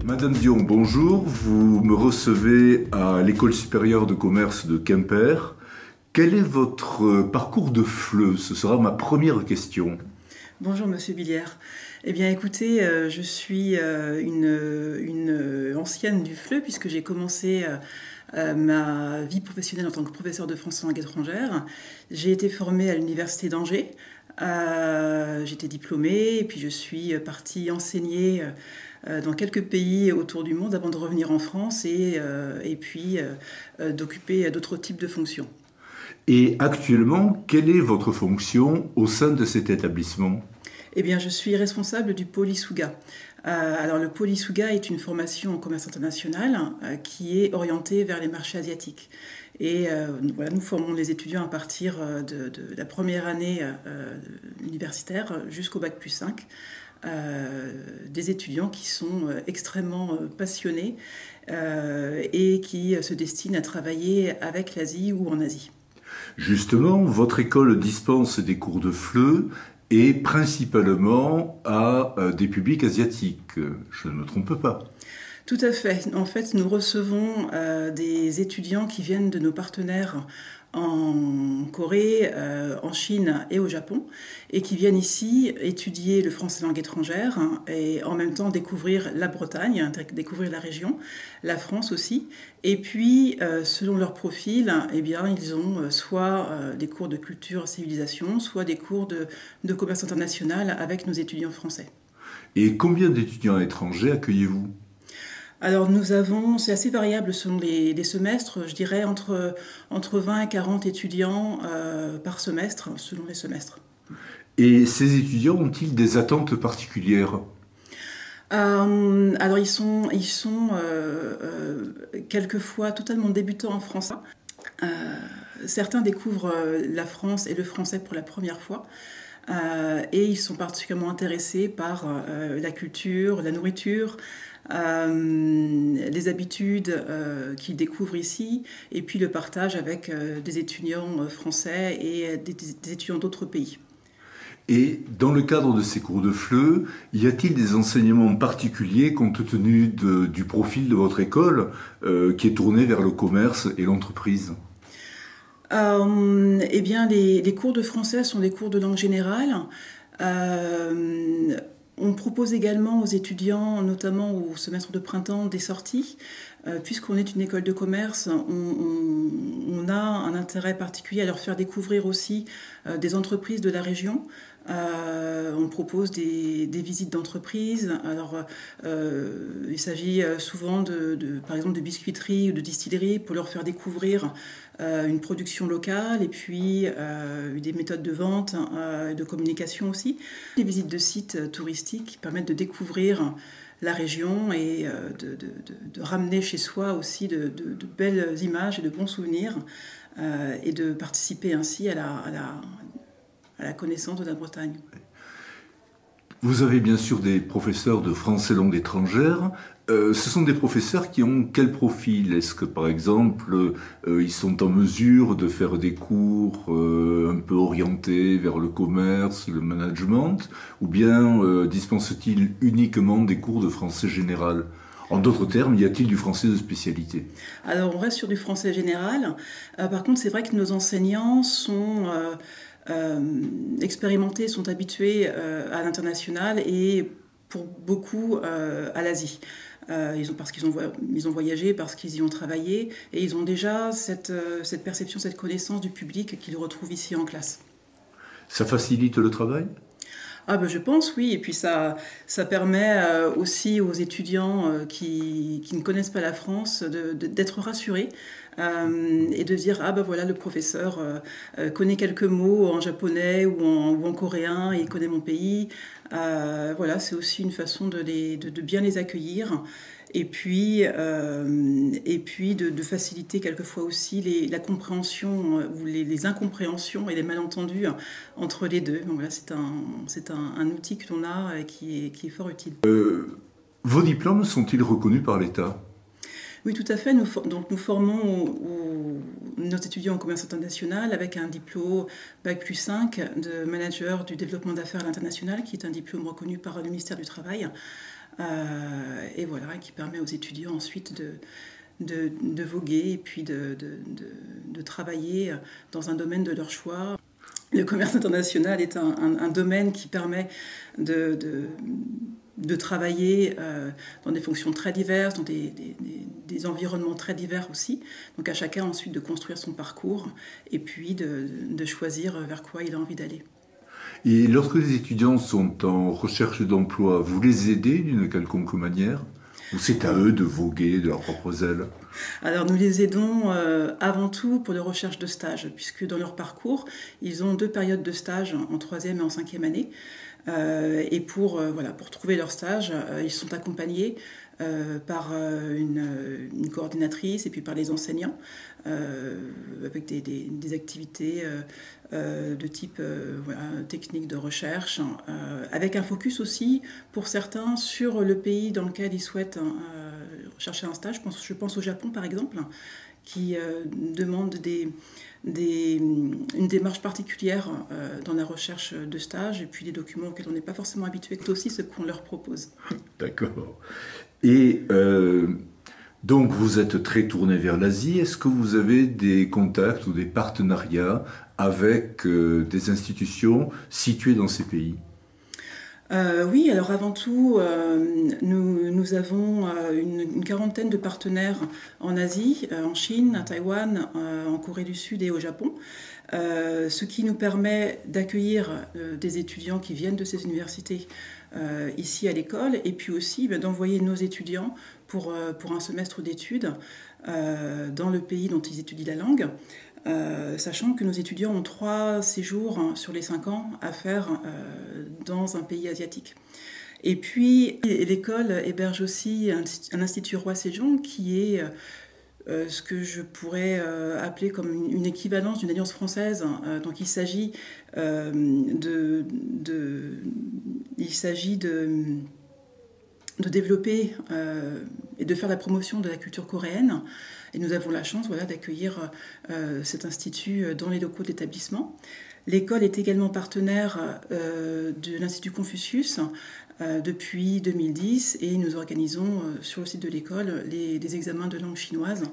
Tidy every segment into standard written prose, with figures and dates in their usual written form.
Madame Dion, bonjour. Vous me recevez à l'École supérieure de commerce de Quimper. Quel est votre parcours de FLE? Ce sera ma première question. Bonjour Monsieur Billière. Eh bien écoutez, je suis une ancienne du FLE puisque j'ai commencé ma vie professionnelle en tant que professeur de français langue étrangère. J'ai été formée à l'université d'Angers. J'étais diplômée et puis je suis partie enseigner dans quelques pays autour du monde avant de revenir en France et puis d'occuper d'autres types de fonctions. Et actuellement, quelle est votre fonction au sein de cet établissement? Eh bien, je suis responsable du pôle ISUGA. Alors, le pôle ISUGA est une formation en commerce international qui est orientée vers les marchés asiatiques. Et voilà, nous formons les étudiants à partir de la première année universitaire jusqu'au bac+5. Des étudiants qui sont extrêmement passionnés et qui se destinent à travailler avec l'Asie ou en Asie. Justement, votre école dispense des cours de FLE et principalement à des publics asiatiques. Je ne me trompe pas. Tout à fait. En fait, nous recevons des étudiants qui viennent de nos partenaires en Corée, en Chine et au Japon, et qui viennent ici étudier le français langue étrangère et en même temps découvrir la Bretagne, découvrir la région, la France aussi. Et puis, selon leur profil, eh bien, ils ont soit des cours de culture, civilisation, soit des cours de commerce international avec nos étudiants français. Et combien d'étudiants étrangers accueillez-vous? Alors c'est assez variable selon les semestres, je dirais entre 20 et 40 étudiants par semestre, selon les semestres. Et ces étudiants ont-ils des attentes particulières? Alors ils sont quelquefois totalement débutants en français. Certains découvrent la France et le français pour la première fois. Et ils sont particulièrement intéressés par la culture, la nourriture, les habitudes qu'ils découvrent ici, et puis le partage avec des étudiants français et des étudiants d'autres pays. Et dans le cadre de ces cours de FLE, y a-t-il des enseignements particuliers compte tenu du profil de votre école qui est tourné vers le commerce et l'entreprise? Eh bien, les cours de français sont des cours de langue générale. On propose également aux étudiants, notamment au semestre de printemps, des sorties. Puisqu'on est une école de commerce, on a un intérêt particulier à leur faire découvrir aussi des entreprises de la région. On propose des visites d'entreprises. Alors, il s'agit souvent par exemple de biscuiterie ou de distillerie pour leur faire découvrir une production locale et puis des méthodes de vente, de communication aussi. Des visites de sites touristiques qui permettent de découvrir la région et de ramener chez soi aussi de belles images et de bons souvenirs et de participer ainsi à la connaissance de la Bretagne. Vous avez bien sûr des professeurs de français langue étrangère. Ce sont des professeurs qui ont quel profil? Est-ce que, par exemple, ils sont en mesure de faire des cours un peu orientés vers le commerce, le management, ou bien dispensent-ils uniquement des cours de français général? En d'autres termes, y a-t-il du français de spécialité? Alors, on reste sur du français général. Par contre, c'est vrai que nos enseignants sont expérimentés, sont habitués à l'international et pour beaucoup à l'Asie. Parce qu'ils ont voyagé, parce qu'ils y ont travaillé, et ils ont déjà cette perception, cette connaissance du public qu'ils retrouvent ici en classe. Ça facilite le travail? Ah ben je pense, oui. Et puis ça permet aussi aux étudiants qui ne connaissent pas la France d'être rassurés et de dire ah ben voilà, le professeur connaît quelques mots en japonais ou en coréen et il connaît mon pays. Voilà, c'est aussi une façon de bien les accueillir. Et puis de faciliter quelquefois aussi la compréhension ou les incompréhensions et les malentendus entre les deux. Donc voilà, c'est un outil que l'on a et qui est fort utile. Vos diplômes sont-ils reconnus par l'État? Oui, tout à fait. Donc nous formons nos étudiants en commerce international avec un diplôme Bac+5 de manager du développement d'affaires à l'international, qui est un diplôme reconnu par le ministère du Travail. Et voilà, qui permet aux étudiants ensuite de voguer et puis de travailler dans un domaine de leur choix. Le commerce international est un domaine qui permet de travailler dans des fonctions très diverses, dans des environnements très divers aussi. Donc à chacun ensuite de construire son parcours et puis de choisir vers quoi il a envie d'aller. Et lorsque les étudiants sont en recherche d'emploi, vous les aidez d'une quelconque manière? Ou c'est à eux de voguer de leurs propres ailes? Alors nous les aidons avant tout pour de recherche de stage, puisque dans leur parcours, ils ont 2 périodes de stage en 3e et en 5e année. Et pour trouver leur stage, ils sont accompagnés par une coordinatrice et puis par les enseignants avec des activités de type technique de recherche, avec un focus aussi pour certains sur le pays dans lequel ils souhaitent chercher un stage. Je pense au Japon par exemple, qui demande une démarche particulière dans la recherche de stage et puis des documents auxquels on n'est pas forcément habitué, c'est aussi ce qu'on leur propose. D'accord. Et donc vous êtes très tourné vers l'Asie. Est-ce que vous avez des contacts ou des partenariats avec des institutions situées dans ces pays? Oui, alors avant tout, nous avons une quarantaine de partenaires en Asie, en Chine, à Taïwan, en Corée du Sud et au Japon, ce qui nous permet d'accueillir des étudiants qui viennent de ces universités ici à l'école et puis aussi d'envoyer nos étudiants pour un semestre d'études dans le pays dont ils étudient la langue. Sachant que nos étudiants ont 3 séjours sur les 5 ans à faire dans un pays asiatique. Et puis, l'école héberge aussi un institut Roi Sejong qui est ce que je pourrais appeler comme une équivalence d'une alliance française. Donc, il s'agit de développer et de faire la promotion de la culture coréenne. Et nous avons la chance d'accueillir cet institut dans les locaux de l'établissement. L'école est également partenaire de l'Institut Confucius depuis 2010 et nous organisons sur le site de l'école des examens de langue chinoise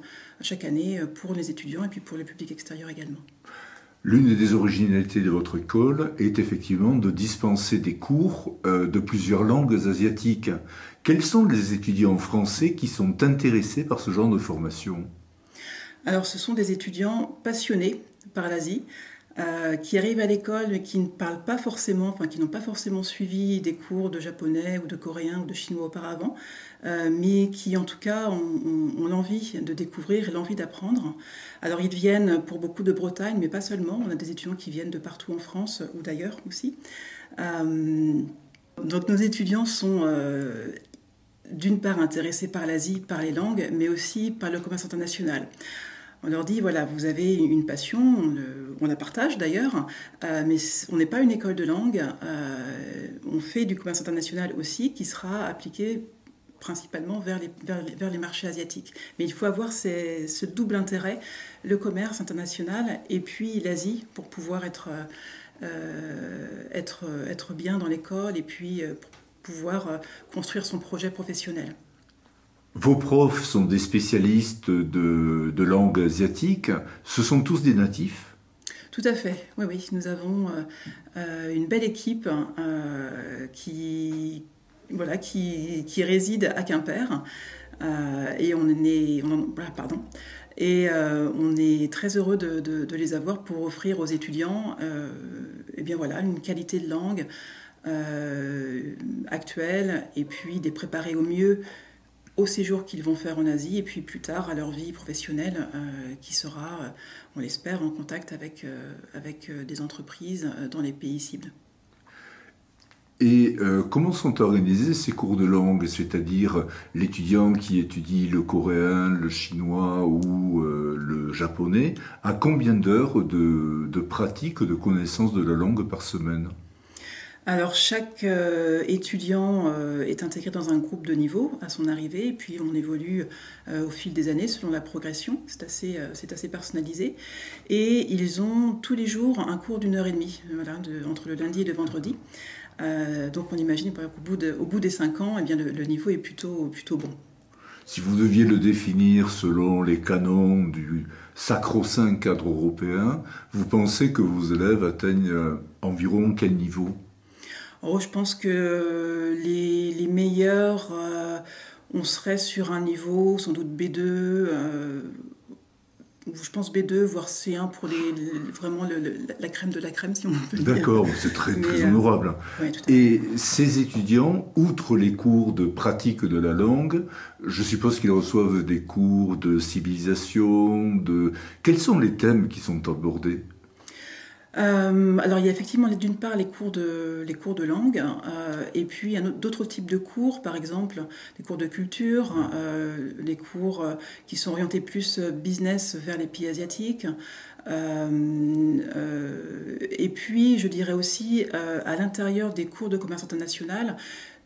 chaque année pour les étudiants et puis pour le public extérieur également. L'une des originalités de votre école est effectivement de dispenser des cours de plusieurs langues asiatiques. Quels sont les étudiants français qui sont intéressés par ce genre de formation? Alors, ce sont des étudiants passionnés par l'Asie, qui arrivent à l'école mais qui ne parlent pas forcément, qui n'ont pas forcément suivi des cours de japonais ou de coréen ou de chinois auparavant, mais qui en tout cas ont l'envie de découvrir et l'envie d'apprendre. Alors ils viennent pour beaucoup de Bretagne, mais pas seulement. On a des étudiants qui viennent de partout en France ou d'ailleurs aussi. Donc nos étudiants sont d'une part intéressés par l'Asie, par les langues, mais aussi par le commerce international. On leur dit, voilà, vous avez une passion, on la partage d'ailleurs, mais on n'est pas une école de langue, on fait du commerce international aussi qui sera appliqué principalement vers les marchés asiatiques. Mais il faut avoir ce double intérêt, le commerce international et puis l'Asie, pour pouvoir être bien dans l'école et puis pour pouvoir construire son projet professionnel. Vos profs sont des spécialistes de langue asiatique. Ce sont tous des natifs? Tout à fait, oui. Nous avons une belle équipe qui réside à Quimper. Et on est très heureux de les avoir pour offrir aux étudiants une qualité de langue actuelle et puis les préparer au mieux au séjour qu'ils vont faire en Asie et puis plus tard à leur vie professionnelle qui sera, on l'espère, en contact avec des entreprises dans les pays cibles. Et comment sont organisés ces cours de langue, c'est-à-dire l'étudiant qui étudie le coréen, le chinois ou le japonais, à combien d'heures de pratique, de connaissance de la langue par semaine? Alors chaque étudiant est intégré dans un groupe de niveau à son arrivée et puis on évolue au fil des années selon la progression, c'est assez personnalisé et ils ont tous les jours un cours d'1 heure et demie voilà, entre le lundi et le vendredi. Donc on imagine qu'au bout des 5 ans, eh bien, le niveau est plutôt bon. Si vous deviez le définir selon les canons du sacro-saint cadre européen, vous pensez que vos élèves atteignent environ quel niveau? Oh, je pense que les meilleurs, on serait sur un niveau sans doute B2, je pense B2, voire C1 pour vraiment la crème de la crème, si on peut dire. D'accord, c'est très honorable. Ouais, tout à fait. Et ces étudiants, outre les cours de pratique de la langue, je suppose qu'ils reçoivent des cours de civilisation, Quels sont les thèmes qui sont abordés? Alors il y a effectivement d'une part les cours de langue et puis il y a d'autres types de cours, par exemple des cours de culture, les cours qui sont orientés plus business vers les pays asiatiques. Et puis je dirais aussi à l'intérieur des cours de commerce international,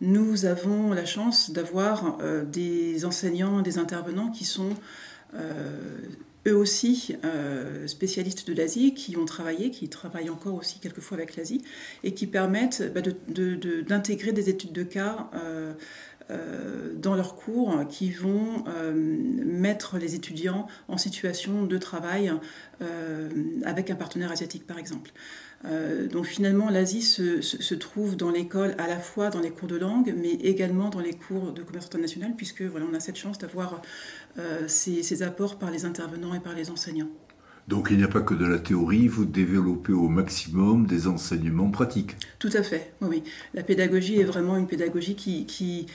nous avons la chance d'avoir des enseignants, des intervenants qui sont eux aussi spécialistes de l'Asie, qui travaillent encore aussi quelquefois avec l'Asie, et qui permettent d'intégrer des études de cas dans leurs cours qui vont mettre les étudiants en situation de travail avec un partenaire asiatique par exemple. Donc finalement l'Asie se trouve dans l'école à la fois dans les cours de langue mais également dans les cours de commerce international puisque voilà, on a cette chance d'avoir ces apports par les intervenants et par les enseignants. Donc il n'y a pas que de la théorie, vous développez au maximum des enseignements pratiques. Tout à fait, oui. La pédagogie est vraiment une pédagogie qui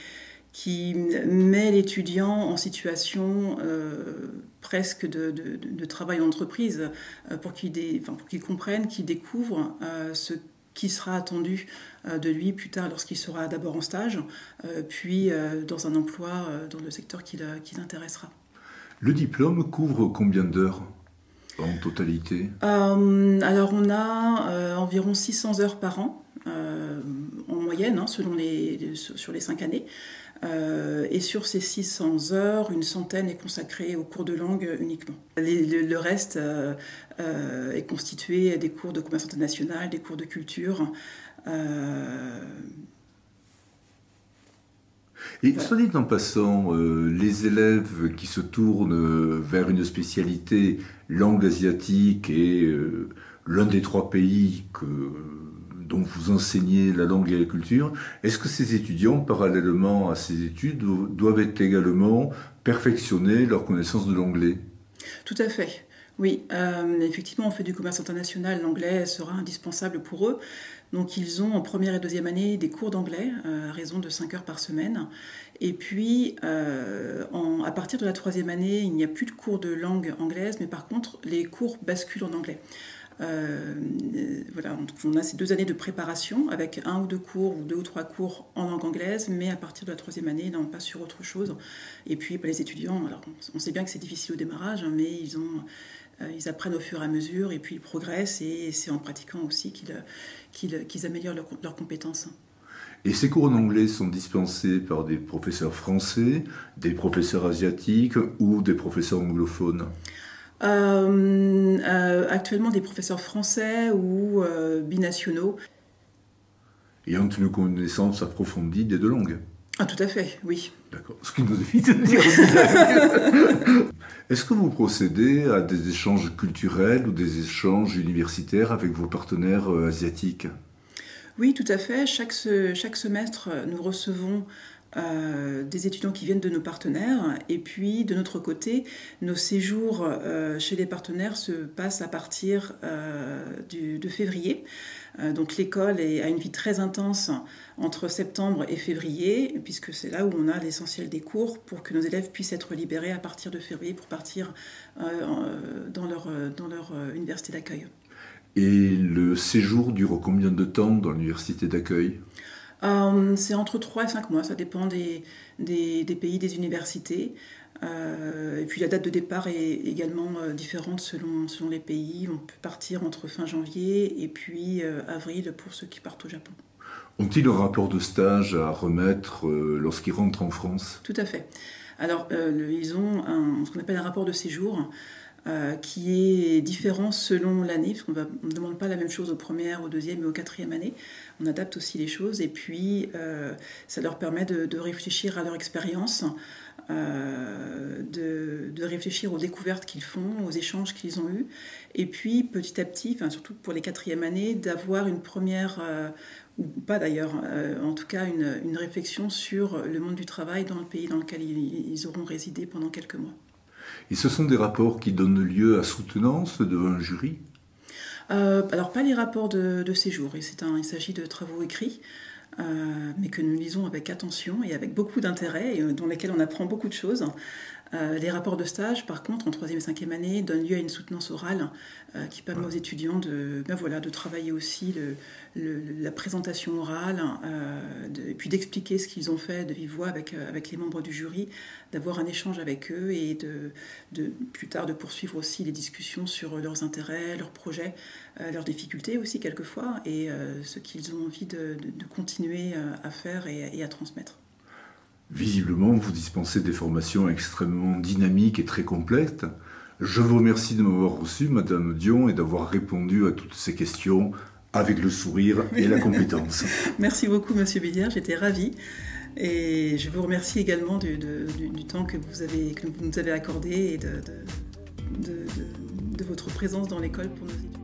met l'étudiant en situation presque de travail en entreprise pour qu'il comprenne, qu'il découvre ce qui sera attendu de lui plus tard lorsqu'il sera d'abord en stage, puis dans un emploi dans le secteur qui l'intéressera. Le diplôme couvre combien d'heures en totalité? Alors on a environ 600 heures par an en moyenne sur les 5 années. Et sur ces 600 heures, une centaine est consacrée aux cours de langue uniquement. Le reste est constitué des cours de commerce international, des cours de culture. Et soit dit en passant, les élèves qui se tournent vers une spécialité langue asiatique et l'un des 3 pays dont vous enseignez la langue et la culture, est-ce que ces étudiants, parallèlement à ces études, doivent également perfectionner leur connaissance de l'anglais? Tout à fait. Oui, effectivement, on fait du commerce international, l'anglais sera indispensable pour eux. Donc ils ont en première et deuxième année des cours d'anglais à raison de 5 heures par semaine. Et puis à partir de la 3e année, il n'y a plus de cours de langue anglaise, mais par contre les cours basculent en anglais. Voilà, on a ces 2 années de préparation avec 1 ou 2 cours ou 2 ou 3 cours en langue anglaise, mais à partir de la 3e année, là, on passe sur autre chose. Et puis les étudiants, alors on sait bien que c'est difficile au démarrage, hein, mais ils apprennent au fur et à mesure et puis ils progressent et c'est en pratiquant aussi qu'ils améliorent leurs compétences. Et ces cours en anglais sont dispensés par des professeurs français, des professeurs asiatiques ou des professeurs anglophones? Actuellement des professeurs français ou binationaux. Ayant une connaissance approfondie des 2 langues. Ah, tout à fait, oui. D'accord. Ce qui nous évite de dire. Est-ce que vous procédez à des échanges culturels ou des échanges universitaires avec vos partenaires asiatiques? Oui, tout à fait. Chaque semestre, nous recevons des étudiants qui viennent de nos partenaires et puis de notre côté, nos séjours chez les partenaires se passent à partir de février. Donc l'école a une vie très intense entre septembre et février puisque c'est là où on a l'essentiel des cours pour que nos élèves puissent être libérés à partir de février pour partir dans leur université d'accueil. Et le séjour dure combien de temps dans l'université d'accueil? C'est entre 3 et 5 mois, ça dépend des pays, des universités. Et puis la date de départ est également différente selon les pays. On peut partir entre fin janvier et puis avril pour ceux qui partent au Japon. Ont-ils un rapport de stage à remettre lorsqu'ils rentrent en France? Tout à fait. Alors, ils ont ce qu'on appelle un rapport de séjour qui est différent selon l'année, parce qu'on ne demande pas la même chose aux premières, aux deuxième et aux quatrième années. On adapte aussi les choses et puis ça leur permet de réfléchir à leur expérience, de réfléchir aux découvertes qu'ils font, aux échanges qu'ils ont eus, et puis petit à petit, enfin, surtout pour les quatrièmes années, d'avoir une première, ou pas d'ailleurs, en tout cas une réflexion sur le monde du travail dans le pays dans lequel ils auront résidé pendant quelques mois. Et ce sont des rapports qui donnent lieu à soutenance devant un jury? Alors pas les rapports de séjour, il s'agit de travaux écrits, mais que nous lisons avec attention et avec beaucoup d'intérêt, et dans lesquels on apprend beaucoup de choses. Les rapports de stage, par contre, en troisième et cinquième année, donnent lieu à une soutenance orale qui permet aux étudiants de travailler aussi la présentation orale, et puis d'expliquer ce qu'ils ont fait de vive voix avec les membres du jury, d'avoir un échange avec eux et plus tard de poursuivre aussi les discussions sur leurs intérêts, leurs projets, leurs difficultés aussi quelquefois, et ce qu'ils ont envie de continuer à faire et à transmettre. Visiblement, vous dispensez des formations extrêmement dynamiques et très complètes. Je vous remercie de m'avoir reçu, Madame Dion, et d'avoir répondu à toutes ces questions avec le sourire et la compétence. Merci beaucoup, Monsieur Billière, j'étais ravie. Et je vous remercie également du temps que vous nous avez accordé et de votre présence dans l'école pour nos étudiants.